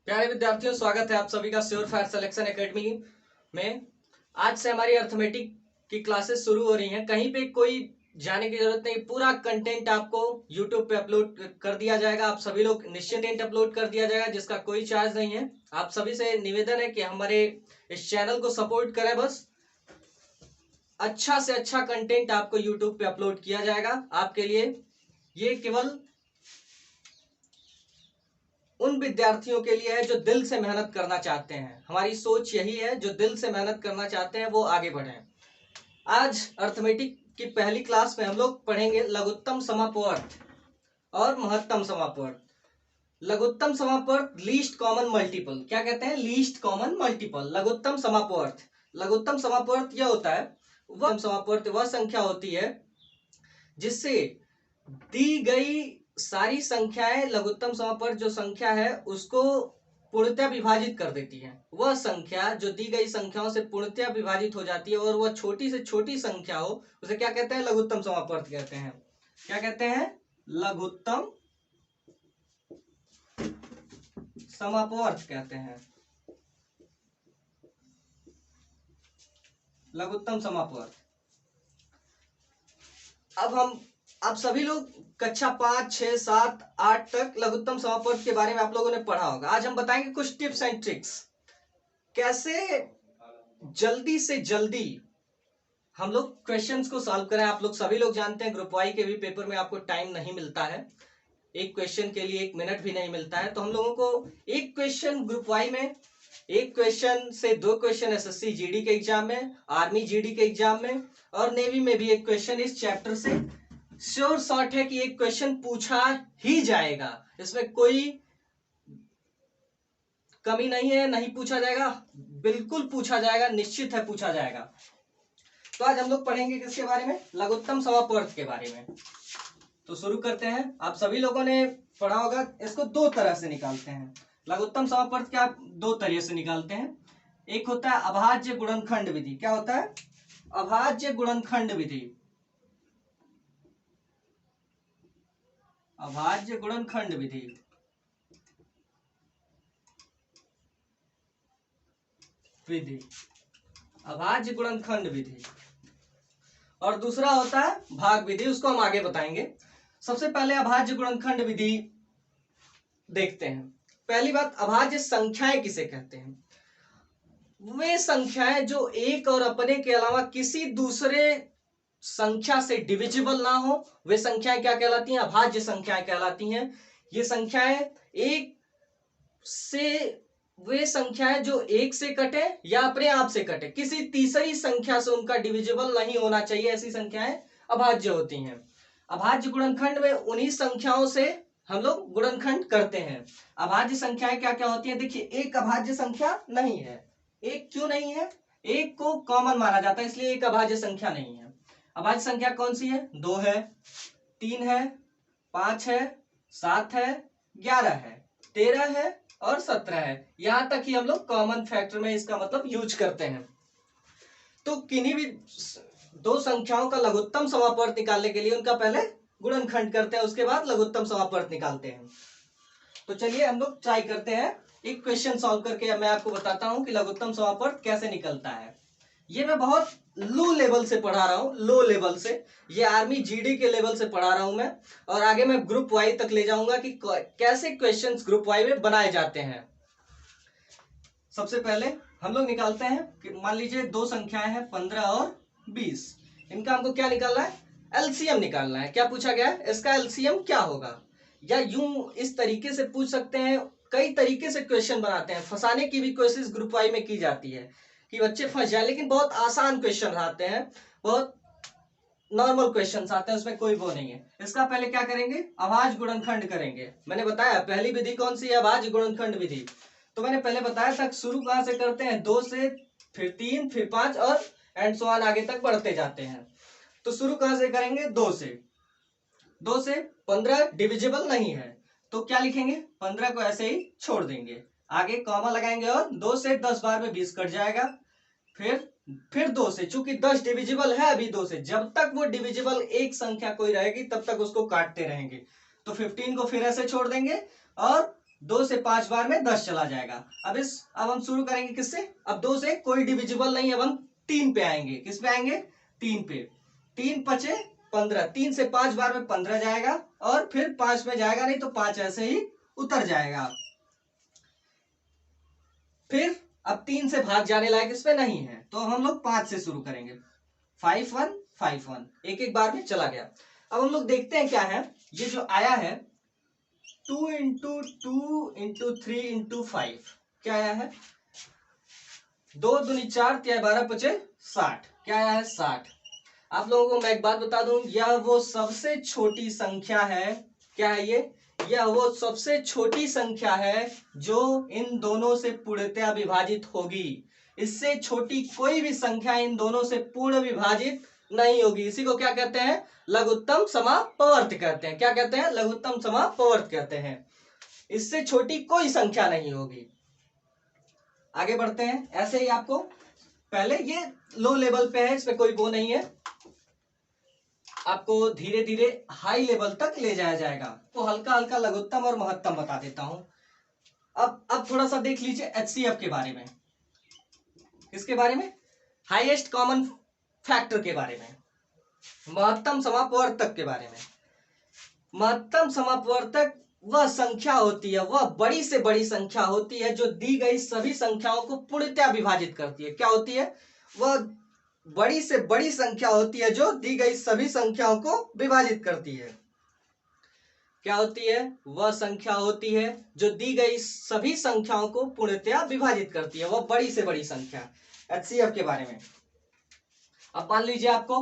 प्यारे विद्यार्थियों, स्वागत है आप सभी का श्योर फायर सिलेक्शन एकेडमी में। आज से हमारी अर्थमेटिक की क्लासेस शुरू हो रही हैं। कहीं पे कोई जाने की जरूरत नहीं, पूरा कंटेंट आपको यूट्यूब पे अपलोड कर दिया जाएगा। आप सभी लोग निश्चिंत अपलोड कर दिया जाएगा, जिसका कोई चार्ज नहीं है। आप सभी से निवेदन है कि हमारे इस चैनल को सपोर्ट करें। बस अच्छा से अच्छा कंटेंट आपको यूट्यूब पे अपलोड किया जाएगा आपके लिए। ये केवल उन विद्यार्थियों के लिए है जो दिल से मेहनत करना चाहते हैं। हमारी सोच यही है, जो दिल से मेहनत करना चाहते हैं वो आगे बढ़ें। आज अर्थमेटिक की पहली क्लास में हम लोग पढ़ेंगे लघुत्तम समापवर्त और महत्तम समापवर्त। लघुत्तम समापवर्त लीस्ट कॉमन मल्टीपल, क्या कहते हैं? Least common multiple. लघुत्तम समापवर्त, लघुत्तम समापवर्त यह होता है, वह समापवर्त वह संख्या होती है जिससे दी गई सारी संख्याएं, लघुत्तम समापवर्त जो संख्या है उसको पूर्णतः विभाजित कर देती है। वह संख्या जो दी गई संख्याओं से पूर्णतः विभाजित हो जाती है और वह छोटी से छोटी संख्या हो, उसे क्या कहते हैं? लघुत्तम समापवर्त कहते हैं। क्या कहते हैं? लघुत्तम समापवर्त कहते हैं। लघुत्तम समापवर्त। अब आप सभी लोग कक्षा 5, 6, 7, 8 तक लघुत्तम समापवर्त के बारे में आप लोगों ने पढ़ा होगा। आज हम बताएंगे कुछ टिप्स एंड ट्रिक्स, कैसे जल्दी से जल्दी हम लोग क्वेश्चंस को सॉल्व करें। आप लोग सभी लोग जानते हैं ग्रुप वाई के भी पेपर में आपको टाइम नहीं मिलता है, एक क्वेश्चन के लिए 1 मिनट भी नहीं मिलता है। तो हम लोगों को एक क्वेश्चन ग्रुप वाई में, एक क्वेश्चन से 2 क्वेश्चन एसएससी जीडी के एग्जाम में, आर्मी जीडी के एग्जाम में और नेवी में भी एक क्वेश्चन इस चैप्टर से श्योर शॉर्ट है कि एक क्वेश्चन पूछा ही जाएगा। इसमें कोई कमी नहीं है, नहीं पूछा जाएगा, बिल्कुल पूछा जाएगा, निश्चित है पूछा जाएगा। तो आज हम लोग पढ़ेंगे किसके बारे में? लघुत्तम समापवर्त के बारे में। तो शुरू करते हैं। आप सभी लोगों ने पढ़ा होगा, इसको 2 तरह से निकालते हैं। लघुत्तम समापवर्त क्या 2 तरह से निकालते हैं। एक होता है अभाज्य गुणनखंड विधि। क्या होता है? अभाज्य गुणनखंड विधि। अभाज्य गुणनखंड विधि। अभाज्य गुणनखंड विधि। और दूसरा होता है भाग विधि, उसको हम आगे बताएंगे। सबसे पहले अभाज्य गुणनखंड विधि देखते हैं। पहली बात, अभाज्य संख्याएं किसे कहते हैं? वे संख्याएं जो एक और अपने के अलावा किसी दूसरे संख्या से डिविजिबल ना हो, वे संख्याएं क्या कहलाती हैं? अभाज्य संख्याएं कहलाती हैं। ये संख्याएं एक से, वे संख्याएं जो एक से कटे या अपने आप से कटे, किसी तीसरी संख्या से उनका डिविजिबल नहीं होना चाहिए, ऐसी संख्याएं अभाज्य होती हैं। अभाज्य गुणनखंड में उन्हीं संख्याओं से हम लोग गुणनखंड करते हैं। अभाज्य संख्याएं क्या क्या होती हैं? देखिए, एक अभाज्य संख्या नहीं है। एक क्यों नहीं है? एक को कॉमन माना जाता है, इसलिए एक अभाज्य संख्या नहीं है। अभाज्य संख्या कौन सी है? 2 है, 3 है, 5 है, 7 है, 11 है, 13 है और 17 है। यहां तक ही हम लोग कॉमन फैक्टर में इसका मतलब यूज करते हैं। तो किन्हीं भी 2 संख्याओं का लघुत्तम समापवर्त निकालने के लिए उनका पहले गुणनखंड करते हैं, उसके बाद लघुत्तम समापवर्त निकालते हैं। तो चलिए हम लोग ट्राई करते हैं। एक क्वेश्चन सॉल्व करके मैं आपको बताता हूं कि लघुत्तम समापवर्त कैसे निकलता है। ये मैं बहुत लो लेवल से पढ़ा रहा हूं, लो लेवल से। ये आर्मी जीडी के लेवल से पढ़ा रहा हूं मैं, और आगे मैं ग्रुप वाई तक ले जाऊंगा कि कैसे क्वेश्चंस ग्रुप वाई में बनाए जाते हैं। सबसे पहले हम लोग निकालते हैं कि मान लीजिए 2 संख्याएं हैं 15 और 20। इनका हमको क्या निकालना है? एलसीएम निकालना है। क्या पूछा गया है? इसका एलसीएम क्या होगा? या यूं इस तरीके से पूछ सकते हैं, कई तरीके से क्वेश्चन बनाते हैं, फंसाने की भी कोशिश ग्रुप वाई में की जाती है कि बच्चे फंस जाए, लेकिन बहुत आसान क्वेश्चन आते हैं, बहुत नॉर्मल क्वेश्चंस आते हैं, उसमें कोई वो नहीं है। इसका पहले क्या करेंगे? अभाज्य गुणनखंड करेंगे। मैंने बताया पहली विधि कौन सी है? अभाज्य गुणनखंड विधि। तो मैंने पहले बताया था शुरू कहां से करते हैं? 2 से, फिर 3, फिर 5 और एंड सो ऑन आगे तक बढ़ते जाते हैं। तो शुरू कहां से करेंगे? 2 से। 2 से 15 डिविजिबल नहीं है, तो क्या लिखेंगे? 15 को ऐसे ही छोड़ देंगे, आगे कॉमा लगाएंगे और 2 से 10 बार में 20 कट जाएगा। फिर 2 से, चूंकि 10 डिविजिबल है अभी 2 से, जब तक वो डिविजिबल एक संख्या कोई रहेगी तब तक उसको काटते रहेंगे। तो 15 को फिर ऐसे छोड़ देंगे और 2 से 5 बार में 10 चला जाएगा। अब हम शुरू करेंगे किससे? अब 2 से कोई डिविजिबल नहीं, अब हम 3 पे आएंगे। किस पे आएंगे? 3 पे। 3 पचे 15, 3 से 5 बार में 15 जाएगा और फिर 5 में जाएगा नहीं तो 5 ऐसे ही उतर जाएगा। फिर अब 3 से भाग जाने लायक इस पे नहीं है तो हम लोग 5 से शुरू करेंगे। 5 1 5 1, एक एक बार में चला गया। अब हम लोग देखते हैं क्या है। ये जो आया है 2 इंटू 2 इंटू 3 इंटू 5, क्या आया है? 2 दूनी 4, 3 12 पचे 60, क्या आया है? 60। आप लोगों को मैं एक बात बता दूं, यह वो सबसे छोटी संख्या है। क्या है ये? यह वो सबसे छोटी संख्या है जो इन दोनों से पूर्णतया विभाजित होगी। इससे छोटी कोई भी संख्या इन दोनों से पूर्ण विभाजित नहीं होगी। इसी को क्या कहते हैं? लघुत्तम समापवर्त कहते हैं। क्या कहते हैं? लघुत्तम समापवर्त कहते हैं। इससे छोटी कोई संख्या नहीं होगी। आगे बढ़ते हैं। ऐसे ही आपको पहले ये लो लेवल पे है, इसमें कोई वो नहीं है, आपको धीरे धीरे हाई लेवल तक ले जाया जाएगा। तो हल्का हल्का लघुत्तम और महत्तम बता देता हूं। अब थोड़ा सा देख लीजिए एचसीएफ के बारे में। किसके बारे में? हाईएस्ट कॉमन फैक्टर के बारे में, महत्तम समापवर्तक के बारे में। महत्तम समापवर्तक वह संख्या होती है, वह बड़ी से बड़ी संख्या होती है जो दी गई सभी संख्याओं को पूर्णतया विभाजित करती है। क्या होती है? वह बड़ी से बड़ी संख्या होती है जो दी गई सभी संख्याओं को विभाजित करती है। क्या होती है? वह संख्या होती है जो दी गई सभी संख्याओं को पूर्णतया विभाजित करती है, वह बड़ी से बड़ी संख्या। एचसीएफ के बारे में अब मान लीजिए आपको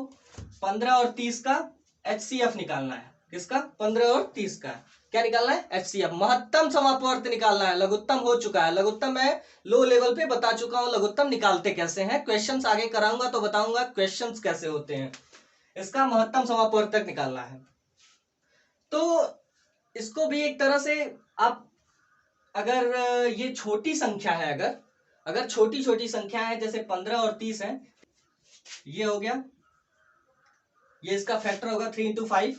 15 और 30 का एचसीएफ निकालना है। किसका? 15 और 30 का। क्या निकालना है? एचसीएफ। महत्तम समापवर्त निकालना है। लघुत्तम हो चुका है, लघुत्तम मैं लो लेवल पे बता चुका हूं लघुत्तम निकालते कैसे हैं। क्वेश्चंस आगे कराऊंगा तो बताऊंगा क्वेश्चंस कैसे होते हैं। इसका महत्तम समापवर्तक निकालना है। तो इसको भी एक तरह से आप, अगर ये छोटी संख्या है, अगर छोटी छोटी संख्या है जैसे 15 और 30 है, ये हो गया, ये इसका फैक्टर होगा 3 इंटू 5।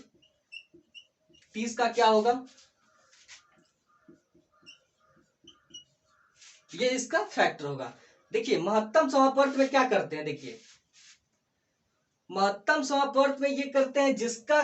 30 का क्या होगा? ये इसका फैक्टर होगा। देखिए महत्तम समापवर्त में क्या करते हैं, देखिए महत्तम समापवर्त में ये करते हैं जिसका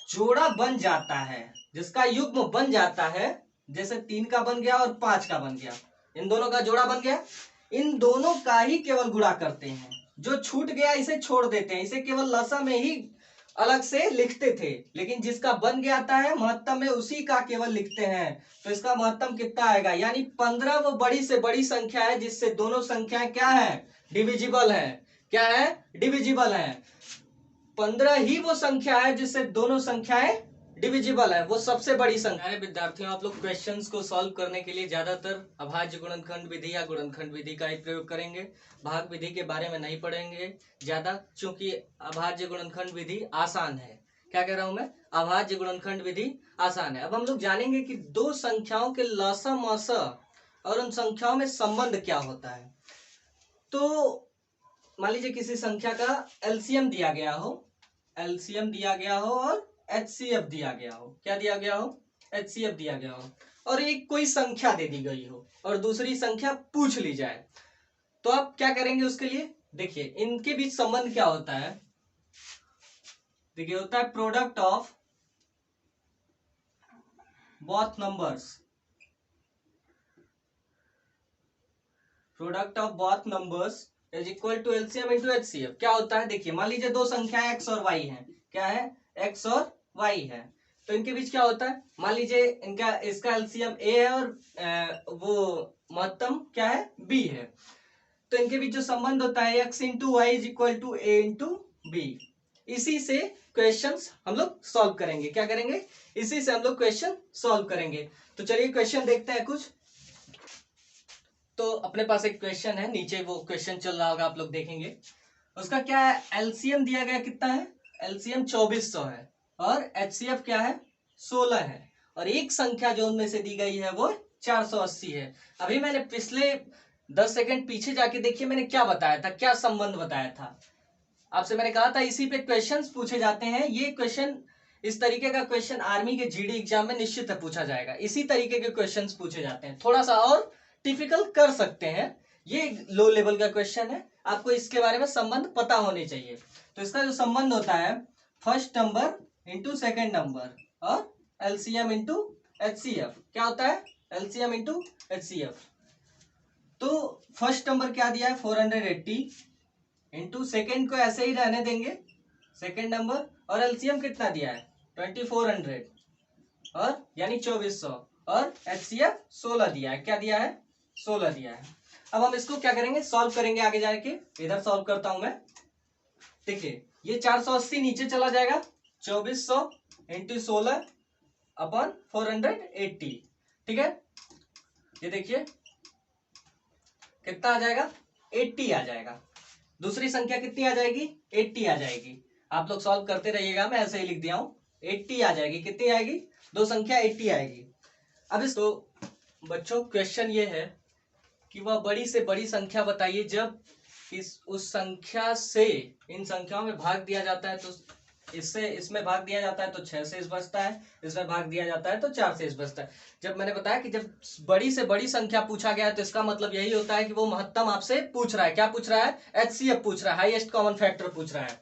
जोड़ा बन जाता है, जिसका युग्म बन जाता है, जैसे 3 का बन गया और 5 का बन गया, इन दोनों का जोड़ा बन गया, इन दोनों का ही केवल गुणा करते हैं। जो छूट गया इसे छोड़ देते हैं, इसे केवल लसम में ही अलग से लिखते थे, लेकिन जिसका बन गया आता है महत्तम में उसी का केवल लिखते हैं। तो इसका महत्तम कितना आएगा? यानी 15 वो बड़ी से बड़ी संख्या है जिससे दोनों संख्याएं क्या है? डिविजिबल है। क्या है? डिविजिबल है। 15 ही वो संख्या है जिससे दोनों संख्याएं डिविजिबल है, वो सबसे बड़ी संख्या है। विद्यार्थियों, आप लोग क्वेश्चंस को सॉल्व करने के लिए ज्यादातर अभाज्य गुणनखंड विधि या गुणनखंड विधि का ही प्रयोग करेंगे। भाग विधि के बारे में नहीं पढ़ेंगे ज्यादा, क्योंकि अभाज्य गुणनखंड विधि आसान है। क्या कह रहा हूं मैं? अभाज्य गुणनखंड विधि आसान है। अब हम लोग जानेंगे कि दो संख्याओं के लसम और उन संख्याओं में संबंध क्या होता है। तो मान लीजिए किसी संख्या का एलसीएम दिया गया हो, एलसीएम दिया गया हो और एचसीएफ दिया गया हो। क्या दिया गया हो? एचसीएफ दिया गया हो, और एक कोई संख्या दे दी गई हो और दूसरी संख्या पूछ ली जाए, तो आप क्या करेंगे उसके लिए? देखिए इनके बीच संबंध क्या होता है। देखिए होता है product of both numbers, product of both numbers is equal to LCM into HCF. क्या होता है? देखिए मान लीजिए दो संख्याएं एक्स और वाई हैं। क्या है? एक्स और वाई है। तो इनके बीच क्या होता है? मान लीजिए इनका, इसका एलसीएम ए है और वो महत्तम क्या है? बी है। तो इनके बीच जो संबंध होता है X into Y is equal to A into B. इसी से क्वेश्चंस हम लोग सॉल्व करेंगे। क्या करेंगे? इसी से हम लोग क्वेश्चन सॉल्व करेंगे। तो चलिए क्वेश्चन देखते हैं कुछ। तो अपने पास एक क्वेश्चन है, नीचे वो क्वेश्चन चल रहा होगा, आप लोग देखेंगे। उसका क्या है? एलसीएम दिया गया कितना है? एलसीएम 2400 है और एचसीएफ क्या है? 16 है, और एक संख्या जो उनमें से दी गई है वो 480 है। अभी मैंने पिछले 10 सेकंड पीछे जाके देखिए मैंने क्या बताया था, क्या संबंध बताया था आपसे। मैंने कहा था इसी पे क्वेश्चंस पूछे जाते हैं। ये क्वेश्चन इस तरीके का क्वेश्चन आर्मी के जीडी एग्जाम में निश्चित है पूछा जाएगा। इसी तरीके के क्वेश्चंस पूछे जाते हैं, थोड़ा सा और टिपिकल कर सकते हैं। ये लो लेवल का क्वेश्चन है, आपको इसके बारे में संबंध पता होने चाहिए। तो इसका जो संबंध होता है first number into second number और एलसीएम इंटू एचसीएफ। क्या होता है? LCM into HCF. तो फर्स्ट नंबर क्या दिया है? 480 इंटू सेकेंड को ऐसे ही रहने देंगे सेकेंड नंबर, और एलसीएम कितना दिया है? 2400 और यानी 2400, और एचसीएफ 16 दिया है। क्या दिया है? 16 दिया है। अब हम इसको क्या करेंगे? सॉल्व करेंगे आगे जाके। इधर सॉल्व करता हूं मैं। देखिए ये 480 नीचे चला जाएगा, 2400 इंटू 16 अपॉन 480। ठीक है, ये देखिए कितना आ जाएगा? 80 आ जाएगा। दूसरी संख्या कितनी आ जाएगी? 80 आ जाएगी। आप लोग सॉल्व करते रहिएगा, मैं ऐसे ही लिख दिया हूं। 80 आ जाएगी। कितनी आएगी? दो संख्या 80 आएगी। अब इस तो बच्चों क्वेश्चन ये है कि वह बड़ी से बड़ी संख्या बताइए जब उस संख्या से इन संख्याओं में भाग दिया जाता है, तो इससे इसमें भाग दिया जाता है तो 6 से इस बचता है, इसमें भाग दिया जाता है तो 4 से इस बचता है। जब मैंने बताया कि जब बड़ी से बड़ी संख्या पूछा गया है तो इसका मतलब यही होता है कि वो महत्तम आपसे पूछ रहा है। क्या पूछ रहा है? एचसीएफ पूछ रहा है, हाईएस्ट कॉमन फैक्टर पूछ रहा है।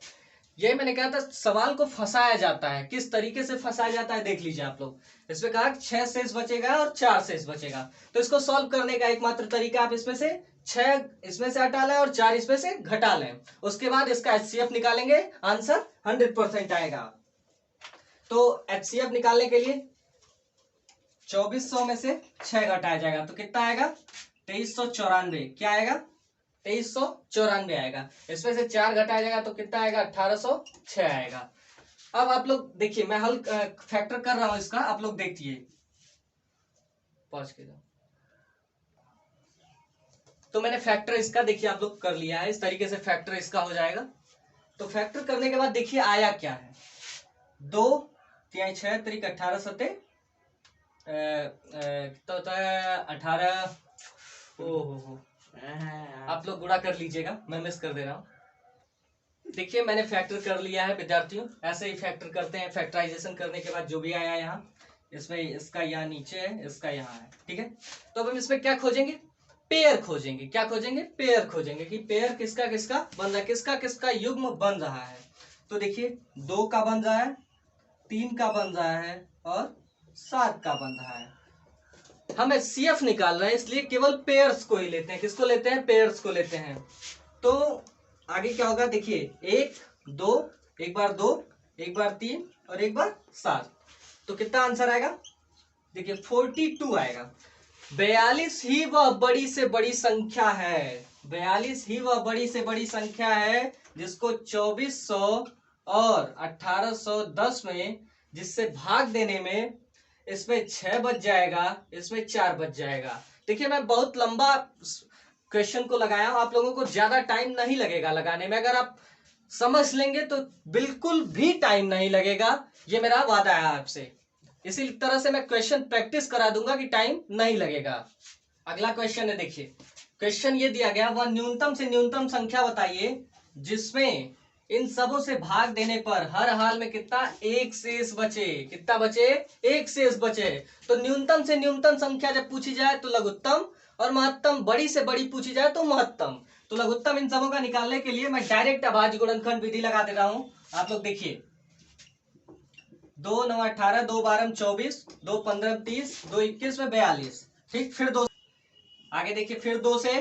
ये मैंने कहा था सवाल को फंसाया जाता है। किस तरीके से फंसाया जाता है देख लीजिए आप लोग। इसमें कहा 6 शेष बचेगा और 4 शेष बचेगा, तो इसको सॉल्व करने का एकमात्र तरीका आप इसमें से 6 इसमें से हटा लें और 4 इसमें से घटा लें। उसके बाद इसका एचसीएफ निकालेंगे, आंसर 100% आएगा। तो एचसीएफ निकालने के लिए 2400 में से 6 घटाया जाएगा तो कितना आएगा? 2394। क्या आएगा? 2394 आएगा। इसमें से 4 घटाया जाएगा तो कितना आएगा? 1806 आएगा। अब आप लोग देखिए, मैं हल फैक्टर कर रहा हूं इसका, आप लोग देखिए। पॉज कीजिए। तो मैंने फैक्टर इसका देखिए आप लोग कर लिया है, इस तरीके से फैक्टर इसका हो जाएगा। तो फैक्टर करने के बाद देखिए आया क्या है? 2 3 6 तरीक 18 सते कितना होता है? 18। ओहो, आप लोग गुणा कर लीजिएगा, मैं मिस कर दे रहा हूं। देखिए मैंने फैक्टर कर लिया है विद्यार्थियों, ऐसे ही फैक्टर करते हैं। फैक्टराइजेशन करने के बाद जो भी आया यहाँ, इसमें इसका यहाँ नीचे है, इसका यहाँ है। ठीक है, तो अब हम इसमें क्या खोजेंगे? पेयर खोजेंगे। क्या खोजेंगे? पेयर खोजेंगे कि पेयर किसका किसका बन रहा है, किसका किसका युग्म बन रहा है। तो देखिए 2 का बन रहा है, 3 का बन रहा है और 7 का बन रहा है। हम एचसीएफ निकाल रहे हैं इसलिए केवल पेयर्स को ही लेते हैं। किसको लेते हैं? पेयर्स को लेते हैं। तो आगे क्या होगा? देखिए 1 2, एक बार 2, एक बार 3 और एक बार 7। तो कितना आंसर आएगा? देखिए 42 आएगा। 42 ही वह बड़ी से बड़ी संख्या है। 42 ही वह बड़ी से बड़ी संख्या है जिसको 2400 और 1810 में जिससे भाग देने में इसमें 6 बच जाएगा, इसमें 4 बच जाएगा। देखिए मैं बहुत लंबा क्वेश्चन को लगाया हूं, आप लोगों को ज्यादा टाइम नहीं लगेगा लगाने में। अगर आप समझ लेंगे तो बिल्कुल भी टाइम नहीं लगेगा, ये मेरा वादा है आपसे। इसी तरह से मैं क्वेश्चन प्रैक्टिस करा दूंगा कि टाइम नहीं लगेगा। अगला क्वेश्चन है, देखिए क्वेश्चन ये दिया गया, वह न्यूनतम से न्यूनतम संख्या बताइए जिसमें इन सबों से भाग देने पर हर हाल में कितना? 1 शेष बचे। कितना बचे? 1 शेष बचे। तो न्यूनतम से न्यूनतम संख्या जब पूछी जाए तो लघुत्तम, और महत्तम बड़ी से बड़ी पूछी जाए तो महत्तम। तो लघुत्तम इन सबों का निकालने के लिए मैं डायरेक्ट अभाज्य गुणनखंड विधि लगा दे रहा हूं। आप लोग देखिए 2 9 18, 2 12 24, 2 15 30, 2 21 में 42। ठीक, फिर 2 आगे देखिए, फिर 2 से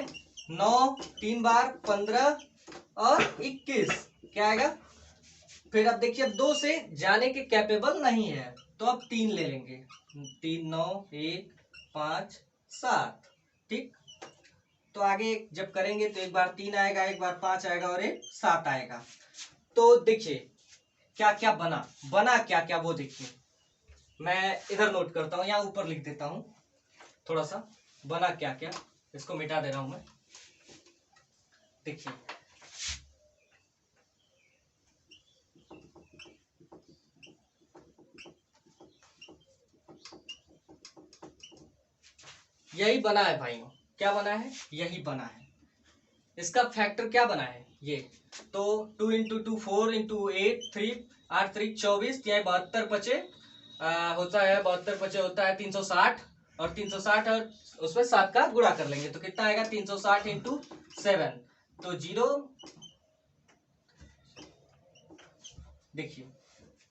9, 3 बार 15 और 21। क्या आएगा? फिर अब देखिए अब 2 से जाने के कैपेबल नहीं है तो अब 3 ले लेंगे। 3 9 1 5 7। ठीक, तो आगे जब करेंगे तो एक बार 3 आएगा, एक बार 5 आएगा और एक 7 आएगा। तो देखिए क्या क्या बना क्या क्या वो देखिए। मैं इधर नोट करता हूं, यहाँ ऊपर लिख देता हूं थोड़ा सा। बना क्या क्या, इसको मिटा दे रहा हूं मैं। देखिए यही बना है भाइयों। क्या बना है? यही बना है। इसका फैक्टर क्या बना है? ये तो 2 × 2 4 × 8 3 8 3 24, या 72 पचे होता है, 72 पचे होता है 360, और 360 और उसमें 7 का गुणा कर लेंगे तो कितना आएगा 360 इंटू 7, तो 0। देखिए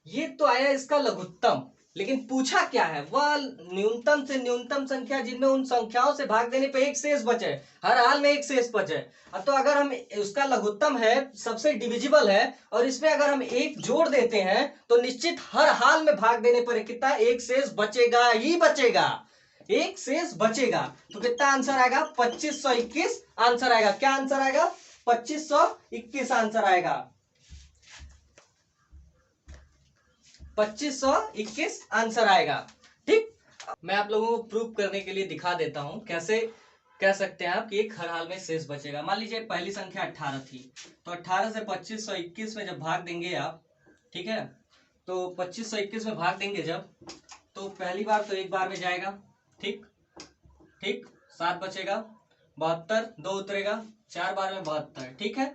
ये तो आया इसका लघुत्तम, लेकिन पूछा क्या है, वह न्यूनतम से न्यूनतम संख्या जिनमें उन संख्याओं से भाग देने पे एक शेष बचे, हर हाल में एक शेष बचे। तो अगर हम उसका लघुत्तम है, सबसे डिविजिबल है, और इसमें अगर हम एक जोड़ देते हैं तो निश्चित हर हाल में भाग देने पर कितना एक शेष बचेगा ही बचेगा, एक शेष बचेगा। तो कितना आंसर आएगा 2521 आंसर आएगा। क्या आंसर आएगा 2521 आंसर आएगा, 2521 आंसर आएगा। ठीक, मैं आप लोगों को प्रूव करने के लिए दिखा देता हूं कैसे कह सकते हैं आप कि एक हर हाल में शेष बचेगा। मान लीजिए पहली संख्या 18 थी, तो 18 से 2521 में जब भाग देंगे आप, ठीक है, तो 2521 में भाग देंगे जब, तो पहली बार तो एक बार में जाएगा, ठीक ठीक, 7 बचेगा, 72 2 उतरेगा, 4 बार में 72, ठीक है,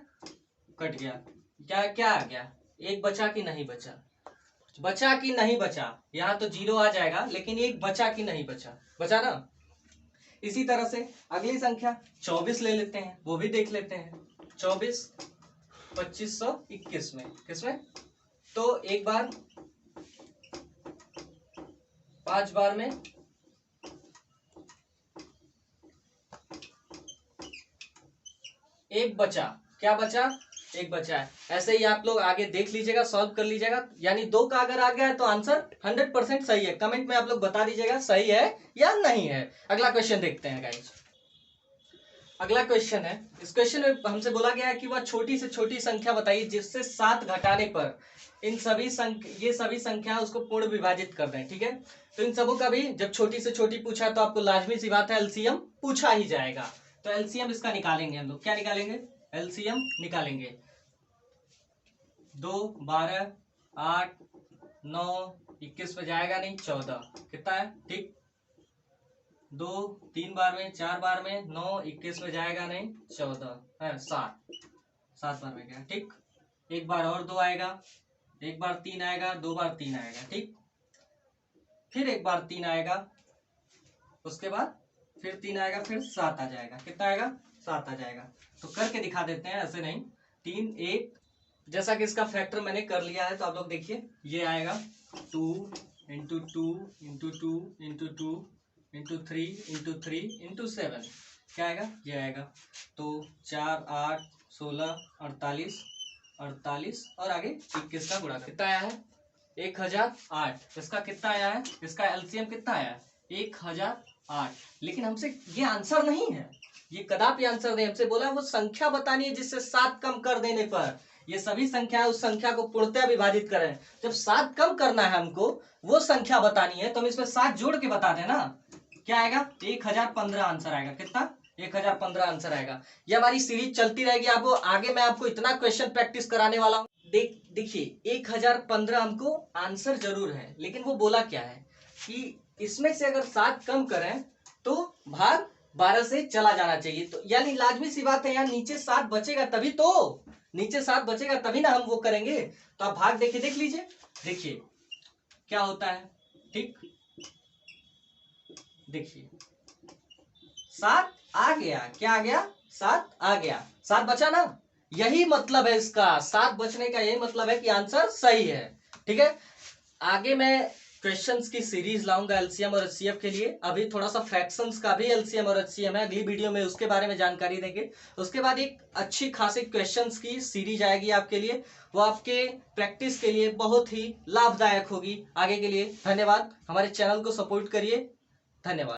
कट गया। क्या क्या आ गया, एक बचा कि नहीं बचा, बचा कि नहीं बचा, यहां तो 0 आ जाएगा, लेकिन एक बचा कि नहीं बचा, बचा ना। इसी तरह से अगली संख्या 24 ले लेते हैं, वो भी देख लेते हैं। 24 2521 में किसमें, तो एक बार 5 बार में, एक बचा, क्या बचा, एक बचा है। ऐसे ही आप लोग आगे देख लीजिएगा, सॉल्व कर लीजिएगा, यानी 2 का अगर आ गया है तो आंसर 100% सही है। कमेंट में आप लोग बता दीजिएगा सही है या नहीं है। अगला क्वेश्चन देखते हैं गाइस। अगला क्वेश्चन है, इस क्वेश्चन में हमसे बोला गया है कि वह छोटी से छोटी संख्या बताइए जिससे 7 घटाने पर इन सभी ये सभी संख्या उसको पूर्ण विभाजित कर दें, ठीक है। तो इन सबों का भी जब छोटी से छोटी पूछा तो आपको लाजमी सी बात है एलसीएम पूछा ही जाएगा। तो एलसीएम इसका निकालेंगे हम लोग, क्या निकालेंगे, एलसीएम निकालेंगे। 2 12 8 9 21 में जाएगा नहीं, 14 कितना है, ठीक, 2 3 बार में, 4 बार में, 9 21 में जाएगा नहीं, 14 है, 7 बार में गया, ठीक। एक बार और 2 आएगा, एक बार 3 आएगा, 2 बार 3 आएगा, ठीक, फिर एक बार 3 आएगा, उसके बाद फिर 3 आएगा, फिर 7 आ जाएगा, कितना आएगा 7 आ जाएगा। तो करके दिखा देते हैं, ऐसे नहीं, 3 1, जैसा कि इसका फैक्टर मैंने कर लिया है, तो आप लोग देखिए ये आएगा 2 into 2 into 2 into 2 into 3 into 3 into 7, क्या आएगा, ये आएगा। तो 4 8 16 48 48 और आगे 21 का गुणा, कितना आया है 1008। इसका कितना आया है, इसका एलसीएम कितना आया है 1008। लेकिन हमसे ये आंसर नहीं है, ये कदापि आंसर नहीं, हमसे बोला वो संख्या बतानी है जिससे 7 कम कर देने पर ये सभी संख्या उस संख्या को पूर्णतः विभाजित करें। जब 7 कम करना है हमको, वो संख्या बतानी है, तो हम इसमें 7 जोड़ के बता देना, क्या आएगा 1015 आंसर आएगा। कितना, 1015 आंसर आएगा। ये हमारी सीरीज चलती रहेगी, आपको आगे मैं आपको इतना क्वेश्चन प्रैक्टिस कराने वाला हूँ। देखिए 1015 हमको आंसर जरूर है, लेकिन वो बोला क्या है कि इसमें से अगर 7 कम करें तो भाग 12 से चला जाना चाहिए। तो यानी लाजमी सी बात है, यहाँ नीचे 7 बचेगा तभी तो, नीचे 7 बचेगा तभी ना हम वो करेंगे। तो आप भाग देखिए, देख लीजिए, देखिए क्या होता है, ठीक, देखिए 7 आ गया, क्या आ गया 7 आ गया, 7 बचा ना, यही मतलब है इसका, 7 बचने का यही मतलब है कि आंसर सही है, ठीक है। आगे मैं क्वेश्चंस की सीरीज लाऊंगा एलसीएम और एचसीएफ के लिए। अभी थोड़ा सा फ्रैक्शंस का भी एलसीएम और एचसीएम है, अगली वीडियो में उसके बारे में जानकारी देंगे। उसके बाद एक अच्छी खासी क्वेश्चंस की सीरीज आएगी आपके लिए, वो आपके प्रैक्टिस के लिए बहुत ही लाभदायक होगी आगे के लिए। धन्यवाद, हमारे चैनल को सपोर्ट करिए, धन्यवाद।